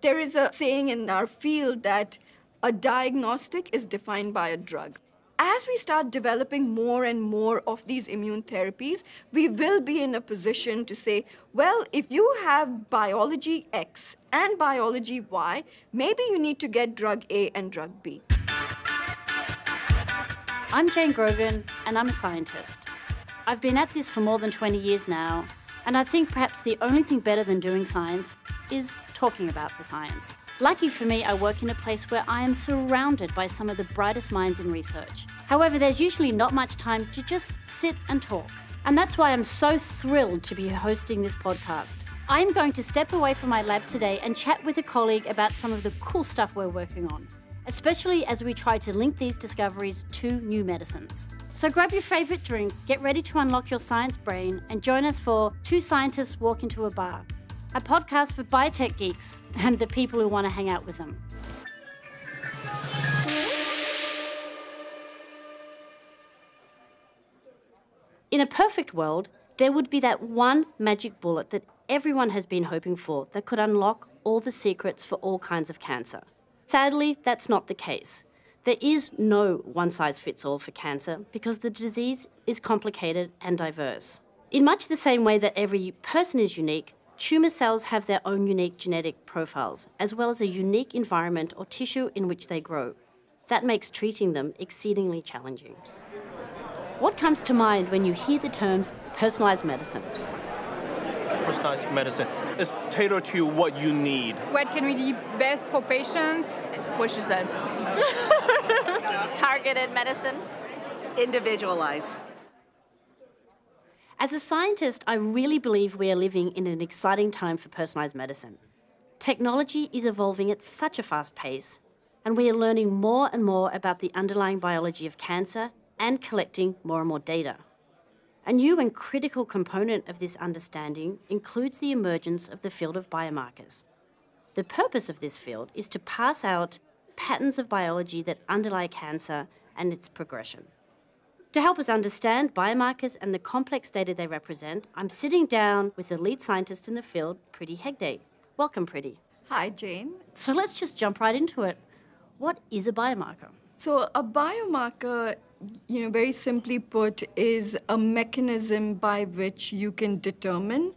There is a saying in our field that a diagnostic is defined by a drug. As we start developing more and more of these immune therapies, we will be in a position to say, well, if you have biology X and biology Y, maybe you need to get drug A and drug B. I'm Jane Grogan, and I'm a scientist. I've been at this for more than 20 years now, and I think perhaps the only thing better than doing science is talking about the science. Lucky for me, I work in a place where I am surrounded by some of the brightest minds in research. However, there's usually not much time to just sit and talk. And that's why I'm so thrilled to be hosting this podcast. I am going to step away from my lab today and chat with a colleague about some of the cool stuff we're working on, especially as we try to link these discoveries to new medicines. So grab your favorite drink, get ready to unlock your science brain, and join us for Two Scientists Walk Into a Bar, a podcast for biotech geeks and the people who want to hang out with them. In a perfect world, there would be that one magic bullet that everyone has been hoping for that could unlock all the secrets for all kinds of cancer. Sadly, that's not the case. There is no one-size-fits-all for cancer because the disease is complicated and diverse. In much the same way that every person is unique, tumour cells have their own unique genetic profiles, as well as a unique environment or tissue in which they grow. That makes treating them exceedingly challenging. What comes to mind when you hear the terms personalised medicine? Personalized medicine is tailored to what you need. What can we do best for patients? What she said. Targeted medicine. Individualized. As a scientist, I really believe we are living in an exciting time for personalised medicine. Technology is evolving at such a fast pace, and we are learning more and more about the underlying biology of cancer and collecting more and more data. A new and critical component of this understanding includes the emergence of the field of biomarkers. The purpose of this field is to parse out patterns of biology that underlie cancer and its progression. To help us understand biomarkers and the complex data they represent, I'm sitting down with the lead scientist in the field, Priti Hegde. Welcome, Priti. Hi, Jane. So let's just jump right into it. What is a biomarker? So a biomarker, very simply put, is a mechanism by which you can determine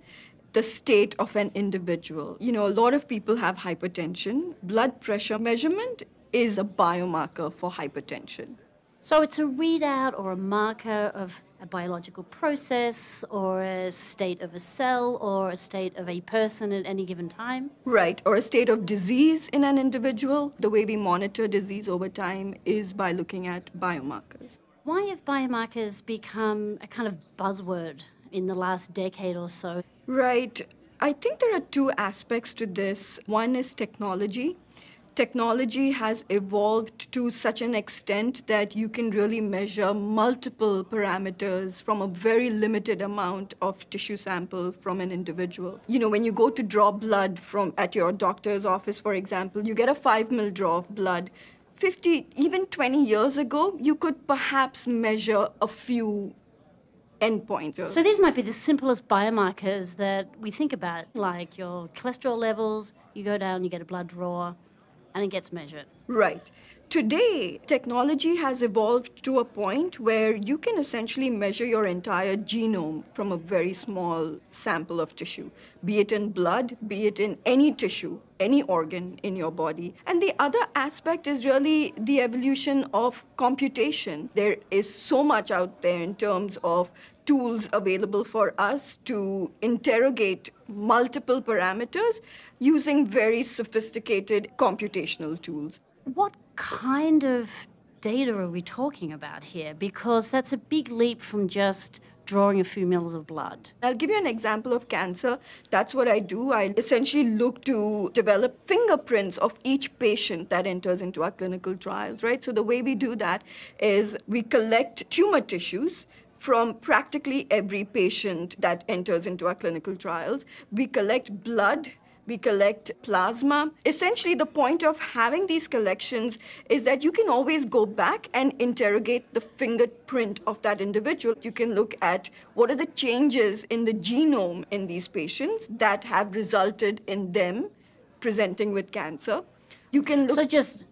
the state of an individual. A lot of people have hypertension. Blood pressure measurement is a biomarker for hypertension. So it's a readout or a marker of a biological process or a state of a cell or a state of a person at any given time? Right, or a state of disease in an individual. The way we monitor disease over time is by looking at biomarkers. Why have biomarkers become a kind of buzzword in the last decade or so? Right. I think there are two aspects to this. One is technology. Technology has evolved to such an extent that you can really measure multiple parameters from a very limited amount of tissue sample from an individual. When you go to draw blood at your doctor's office, for example, you get a 5 ml draw of blood. 50, even 20 years ago, you could perhaps measure a few endpoints. So these might be the simplest biomarkers that we think about, like your cholesterol levels. You go down, you get a blood draw, and it gets measured. Right. Today, technology has evolved to a point where you can essentially measure your entire genome from a very small sample of tissue, be it in blood, be it in any tissue, any organ in your body. And the other aspect is really the evolution of computation. There is so much out there in terms of tools available for us to interrogate multiple parameters using very sophisticated computational tools. What kind of data are we talking about here? Because that's a big leap from just drawing a few mils of blood. I'll give you an example of cancer. That's what I do. I essentially look to develop fingerprints of each patient that enters into our clinical trials, right? So the way we do that is we collect tumor tissues from practically every patient that enters into our clinical trials. We collect blood. We collect plasma. Essentially, the point of having these collections is that you can always go back and interrogate the fingerprint of that individual. You can look at what are the changes in the genome in these patients that have resulted in them presenting with cancer. You can look. So just,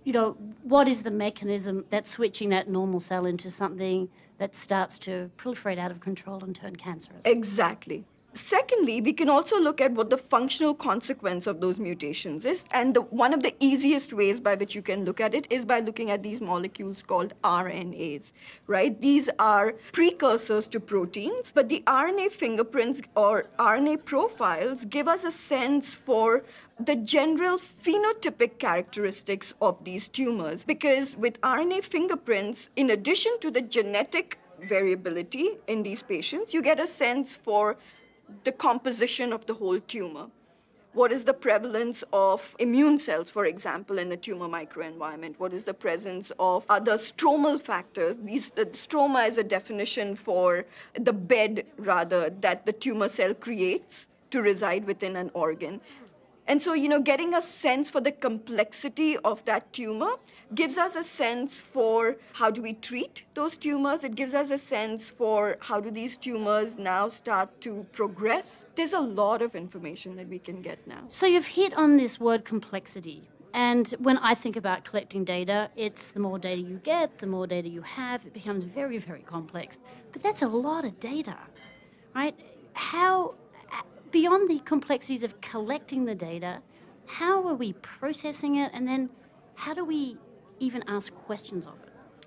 what is the mechanism that's switching that normal cell into something that starts to proliferate out of control and turn cancerous? Exactly. Secondly, we can also look at what the functional consequence of those mutations is. And one of the easiest ways by which you can look at it is by looking at these molecules called RNAs, right? These are precursors to proteins, but the RNA fingerprints or RNA profiles give us a sense for the general phenotypic characteristics of these tumors. Because with RNA fingerprints, in addition to the genetic variability in these patients, you get a sense for the composition of the whole tumor. What is the prevalence of immune cells, for example, in the tumor microenvironment? What is the presence of other stromal factors? The stroma is a definition for the bed, rather, that the tumor cell creates to reside within an organ. And so, getting a sense for the complexity of that tumor gives us a sense for how do we treat those tumors. It gives us a sense for how do these tumors now start to progress. There's a lot of information that we can get now. So you've hit on this word complexity. And when I think about collecting data, it's the more data you get, the more data you have, it becomes very, very complex. But that's a lot of data, right? Beyond the complexities of collecting the data, how are we processing it, and then how do we even ask questions of it?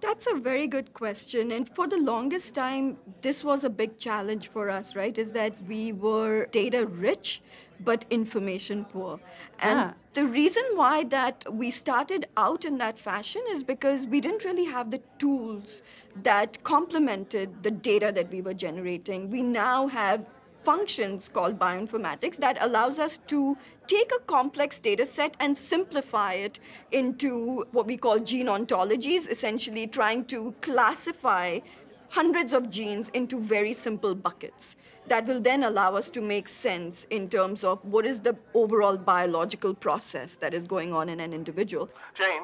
That's a very good question. And for the longest time, this was a big challenge for us, right? Is that we were data rich, but information poor. And the reason why that we started out in that fashion is because we didn't really have the tools that complemented the data that we were generating. We now have functions called bioinformatics that allows us to take a complex data set and simplify it into what we call gene ontologies, essentially trying to classify hundreds of genes into very simple buckets that will then allow us to make sense in terms of what is the overall biological process that is going on in an individual. Jane,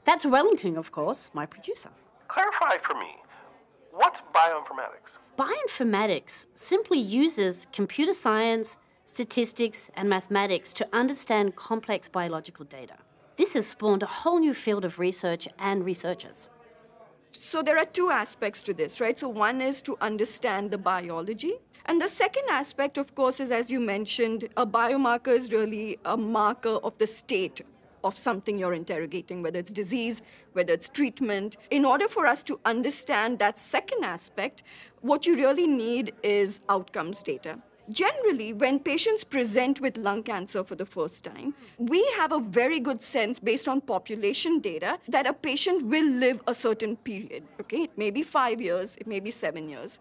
That's Wellington, of course, my producer. clarify for me, what's bioinformatics? Bioinformatics simply uses computer science, statistics, and mathematics to understand complex biological data. This has spawned a whole new field of research and researchers. So there are two aspects to this, right? So one is to understand the biology. And the second aspect, of course, is, as you mentioned, a biomarker is really a marker of the state of something you're interrogating, whether it's disease, whether it's treatment. In order for us to understand that second aspect, what you really need is outcomes data. Generally, when patients present with lung cancer for the first time, we have a very good sense based on population data that a patient will live a certain period, okay? It may be 5 years, it may be 7 years.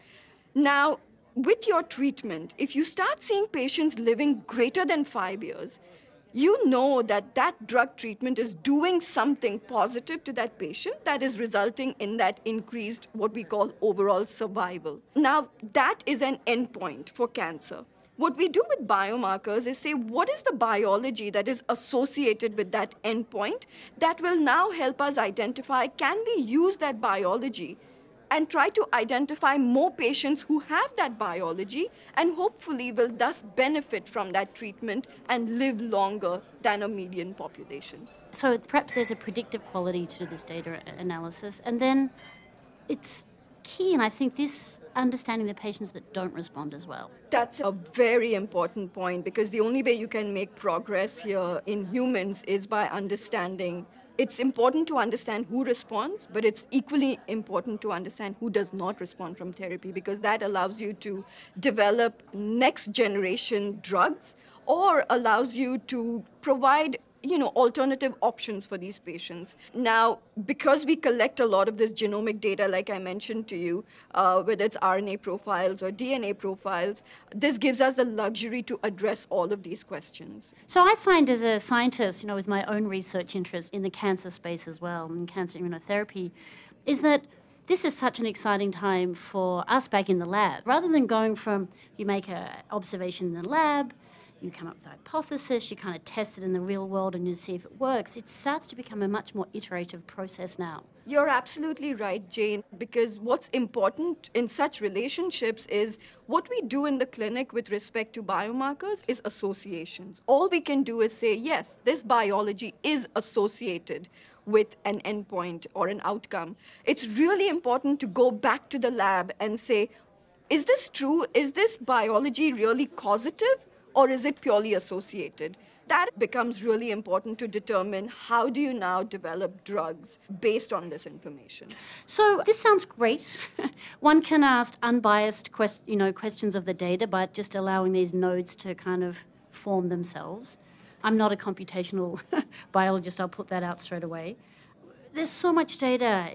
Now, with your treatment, if you start seeing patients living greater than 5 years, you know that that drug treatment is doing something positive to that patient that is resulting in that increased, what we call overall survival. Now, that is an endpoint for cancer. What we do with biomarkers is say, what is the biology that is associated with that endpoint that will now help us identify, can we use that biology and try to identify more patients who have that biology and hopefully will thus benefit from that treatment and live longer than a median population. So perhaps there's a predictive quality to this data analysis. And then it's key, and I think this understanding the patients that don't respond as well. That's a very important point, because the only way you can make progress here in humans is by understanding. It's important to understand who responds, but it's equally important to understand who does not respond from therapy, because that allows you to develop next generation drugs or allows you to provide alternative options for these patients. Now, because we collect a lot of this genomic data, like I mentioned to you, whether it's RNA profiles or DNA profiles, this gives us the luxury to address all of these questions. So I find as a scientist, with my own research interest in the cancer space as well, and cancer immunotherapy, is that this is such an exciting time for us back in the lab. Rather than going from you make an observation in the lab, you come up with a hypothesis, you kind of test it in the real world and you see if it works. It starts to become a much more iterative process now. You're absolutely right, Jane, because what's important in such relationships is what we do in the clinic with respect to biomarkers is associations. All we can do is say, yes, this biology is associated with an endpoint or an outcome. It's really important to go back to the lab and say, is this true? Is this biology really causative or is it purely associated? That becomes really important to determine how do you now develop drugs based on this information. So this sounds great. One can ask unbiased questions of the data by just allowing these nodes to kind of form themselves. I'm not a computational biologist, I'll put that out straight away. There's so much data.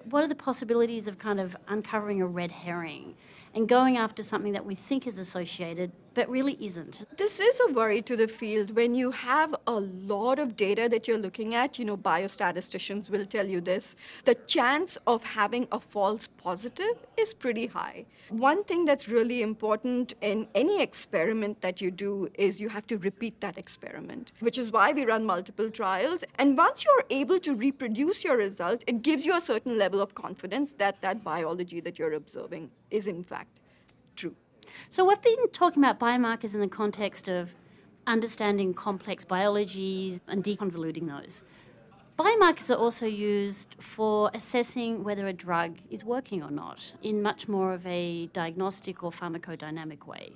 What are the possibilities of kind of uncovering a red herring and going after something that we think is associated but really isn't? This is a worry to the field. When you have a lot of data that you're looking at, biostatisticians will tell you this, the chance of having a false positive is pretty high. One thing that's really important in any experiment that you do is you have to repeat that experiment, which is why we run multiple trials. And once you're able to reproduce your result, it gives you a certain level of confidence that that biology that you're observing is in fact true. So we've been talking about biomarkers in the context of understanding complex biologies and deconvoluting those. Biomarkers are also used for assessing whether a drug is working or not in much more of a diagnostic or pharmacodynamic way.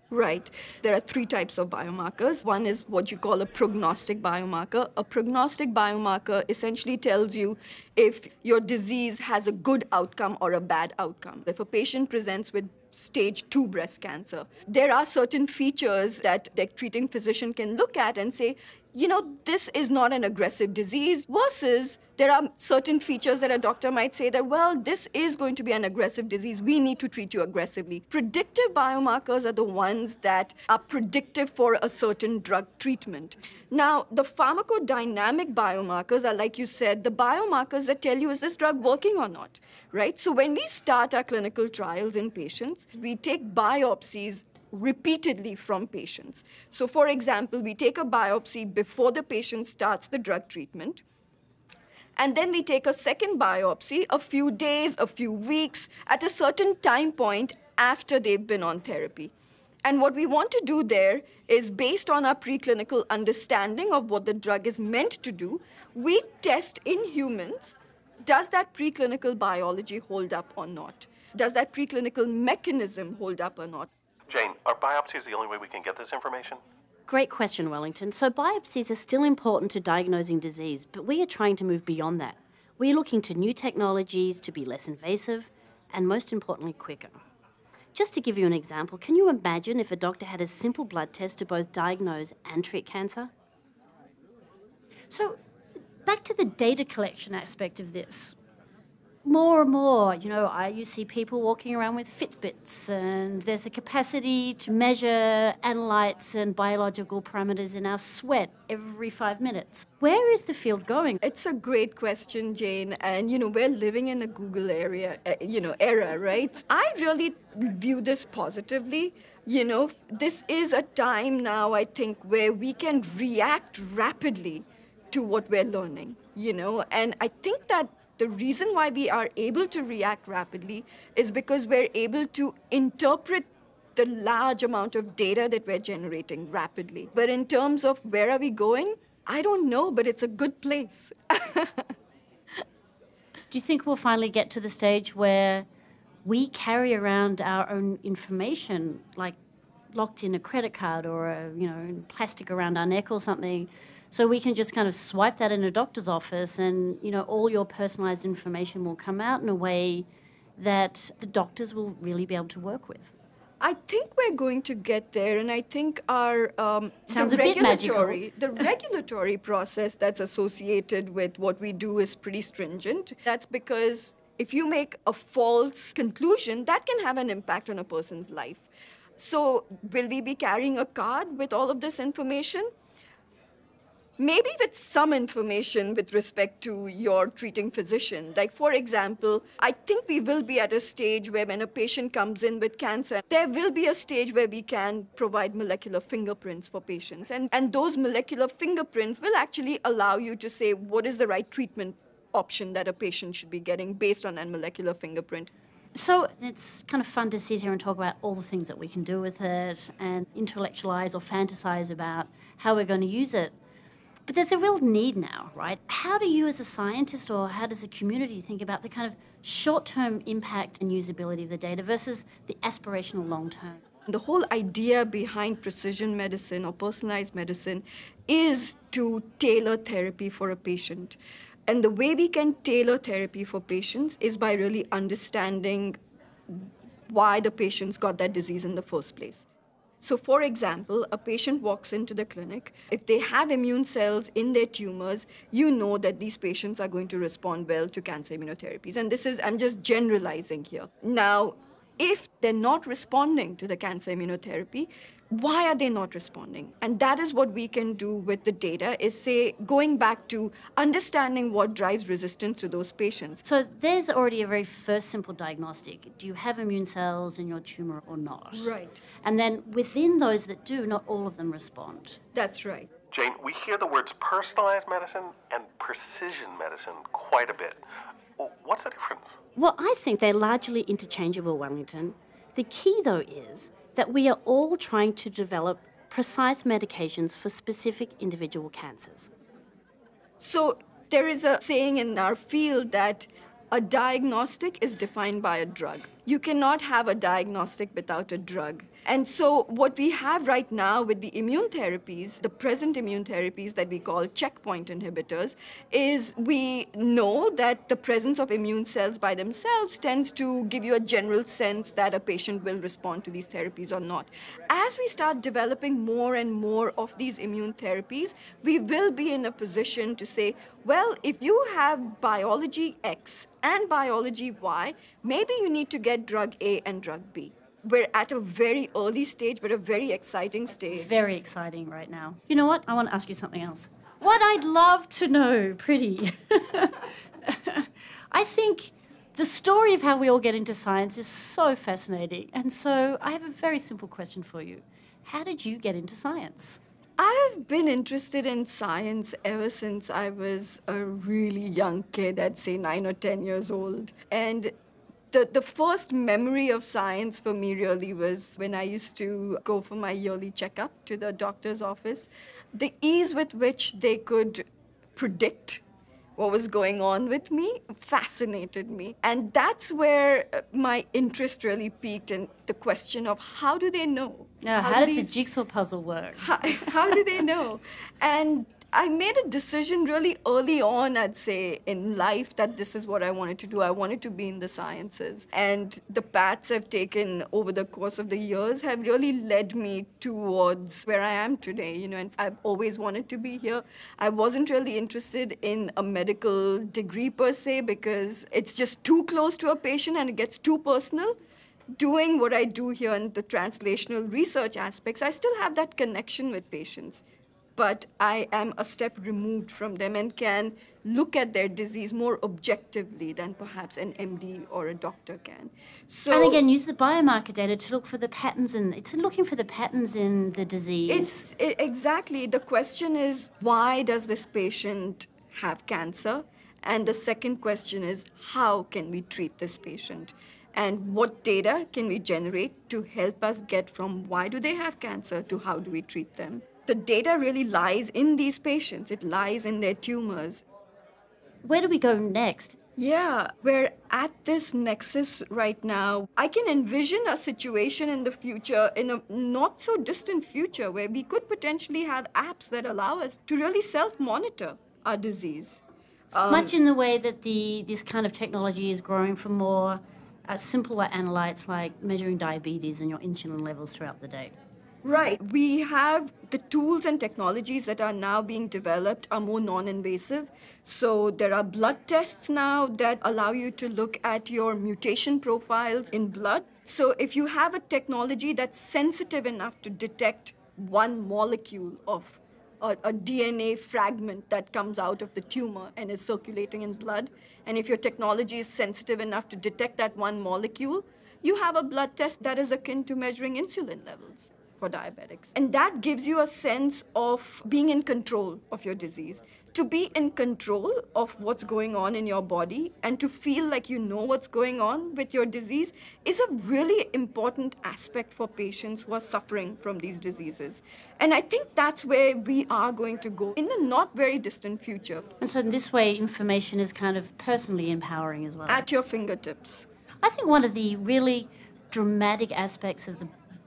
Right. There are three types of biomarkers. One is what you call a prognostic biomarker. A prognostic biomarker essentially tells you if your disease has a good outcome or a bad outcome. If a patient presents with stage 2 breast cancer, there are certain features that the treating physician can look at and say, this is not an aggressive disease, versus there are certain features that a doctor might say that, well, this is going to be an aggressive disease. We need to treat you aggressively. Predictive biomarkers are the ones that are predictive for a certain drug treatment. Now, the pharmacodynamic biomarkers are, like you said, the biomarkers that tell you, is this drug working or not, right? So when we start our clinical trials in patients, we take biopsies repeatedly from patients. So for example, we take a biopsy before the patient starts the drug treatment, and then we take a second biopsy a few days, a few weeks, at a certain time point after they've been on therapy. And what we want to do there is, based on our preclinical understanding of what the drug is meant to do, we test in humans, does that preclinical biology hold up or not? Does that preclinical mechanism hold up or not? Jane, are biopsies the only way we can get this information? Great question, Wellington. So biopsies are still important to diagnosing disease, but we are trying to move beyond that. We're looking to new technologies to be less invasive and, most importantly, quicker. Just to give you an example, can you imagine if a doctor had a simple blood test to both diagnose and treat cancer? So back to the data collection aspect of this. More and more, you see people walking around with Fitbits, and there's a capacity to measure analytes and biological parameters in our sweat every 5 minutes. Where is the field going? It's a great question, Jane. And, we're living in a Google era, right? I really view this positively. This is a time now, I think, where we can react rapidly to what we're learning, and I think that the reason why we are able to react rapidly is because we're able to interpret the large amount of data that we're generating rapidly. But in terms of where are we going, I don't know, but it's a good place. Do you think we'll finally get to the stage where we carry around our own information, like locked in a credit card or plastic around our neck or something, so we can just kind of swipe that in a doctor's office and, all your personalized information will come out in a way that the doctors will really be able to work with? I think we're going to get there, and I think our Sounds a bit magical. The regulatory process that's associated with what we do is pretty stringent. That's because if you make a false conclusion, that can have an impact on a person's life. So will we be carrying a card with all of this information? maybe with some information with respect to your treating physician. Like, for example, I think we will be at a stage where when a patient comes in with cancer, there will be a stage where we can provide molecular fingerprints for patients. And those molecular fingerprints will actually allow you to say what is the right treatment option that a patient should be getting based on that molecular fingerprint. So it's kind of fun to sit here and talk about all the things that we can do with it and intellectualize or fantasize about how we're going to use it. But there's a real need now, right? How do you as a scientist or how does the community think about the kind of short-term impact and usability of the data versus the aspirational long-term? The whole idea behind precision medicine or personalized medicine is to tailor therapy for a patient. And the way we can tailor therapy for patients is by really understanding why the patients got that disease in the first place. So, for example, a patient walks into the clinic. If they have immune cells in their tumors, you know that these patients are going to respond well to cancer immunotherapies. And this is, I'm just generalizing here. Now, if they're not responding to the cancer immunotherapy, why are they not responding? And that is what we can do with the data, is say, going back to understanding what drives resistance to those patients. So there's already a very first simple diagnostic. Do you have immune cells in your tumor or not? Right. And then within those that do, not all of them respond. That's right. Jane, we hear the words personalized medicine and precision medicine quite a bit. What's the difference? Well, I think they're largely interchangeable, Wellington. The key, though, is that we are all trying to develop precise medications for specific individual cancers. So there is a saying in our field that a diagnostic is defined by a drug. You cannot have a diagnostic without a drug. And so what we have right now with the immune therapies, the present immune therapies that we call checkpoint inhibitors, is we know that the presence of immune cells by themselves tends to give you a general sense that a patient will respond to these therapies or not. As we start developing more and more of these immune therapies, we will be in a position to say, well, if you have biology X and biology Y, maybe you need to get drug A and drug B. We're at a very early stage, but a very exciting stage. Very exciting right now. You know what? I want to ask you something else. What I'd love to know, Priti, I think the story of how we all get into science is so fascinating. And so I have a very simple question for you. How did you get into science? I've been interested in science ever since I was a really young kid, I'd say 9 or 10 years old. And the first memory of science for me really was when I used to go for my yearly checkup to the doctor's office. The ease with which they could predict what was going on with me fascinated me. And that's where my interest really peaked in the question of how do they know? How does the jigsaw puzzle work? How do they know? And I made a decision really early on, I'd say, in life that this is what I wanted to do. I wanted to be in the sciences. And the paths I've taken over the course of the years have really led me towards where I am today, and I've always wanted to be here. I wasn't really interested in a medical degree per se because it's just too close to a patient and it gets too personal. Doing what I do here in the translational research aspects, I still have that connection with patients. But I am a step removed from them and can look at their disease more objectively than perhaps an MD or a doctor can. So, and again, use the biomarker data to look for the patterns it's looking for the patterns in the disease. Exactly. The question is, why does this patient have cancer? And the second question is, how can we treat this patient? And what data can we generate to help us get from why do they have cancer to how do we treat them? The data really lies in these patients. It lies in their tumors. Where do we go next? Yeah, we're at this nexus right now. I can envision a situation in the future, in a not so distant future, where we could potentially have apps that allow us to really self-monitor our disease. Much in the way that this kind of technology is growing for more simpler analytes like measuring diabetes and your insulin levels throughout the day. Right. We have the tools and technologies that are now being developed are more non-invasive. So there are blood tests now that allow you to look at your mutation profiles in blood. So if you have a technology that's sensitive enough to detect one molecule of a DNA fragment that comes out of the tumor and is circulating in blood. And if your technology is sensitive enough to detect that one molecule, you have a blood test that is akin to measuring insulin levels for diabetics. And that gives you a sense of being in control of your disease. To be in control of what's going on in your body and to feel like you know what's going on with your disease is a really important aspect for patients who are suffering from these diseases. And I think that's where we are going to go in the not very distant future. And so in this way, information is kind of personally empowering as well. At your fingertips. I think one of the really dramatic aspects of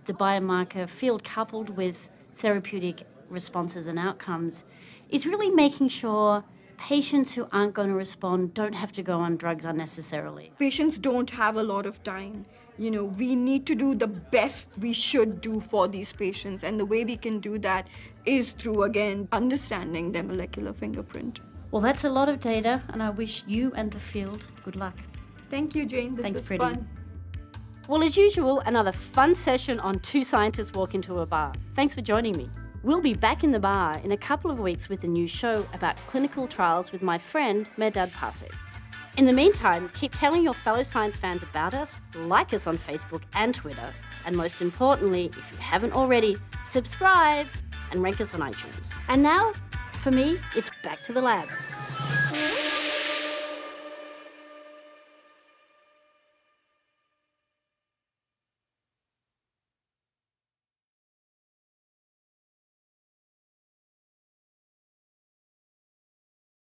the biomarker field, coupled with therapeutic responses and outcomes, is really making sure patients who aren't going to respond don't have to go on drugs unnecessarily. Patients don't have a lot of time. We need to do the best we should do for these patients. And the way we can do that is through, again, understanding their molecular fingerprint. Well, that's a lot of data, and I wish you and the field good luck. Thank you, Jane. This Thanks, was Priti. fun. Well, as usual, another fun session on Two Scientists Walk Into a Bar. Thanks for joining me. We'll be back in the bar in a couple of weeks with a new show about clinical trials with my friend Mehrdad Passy. In the meantime, keep telling your fellow science fans about us, like us on Facebook and Twitter, and most importantly, if you haven't already, subscribe and rank us on iTunes. And now, for me, it's back to the lab.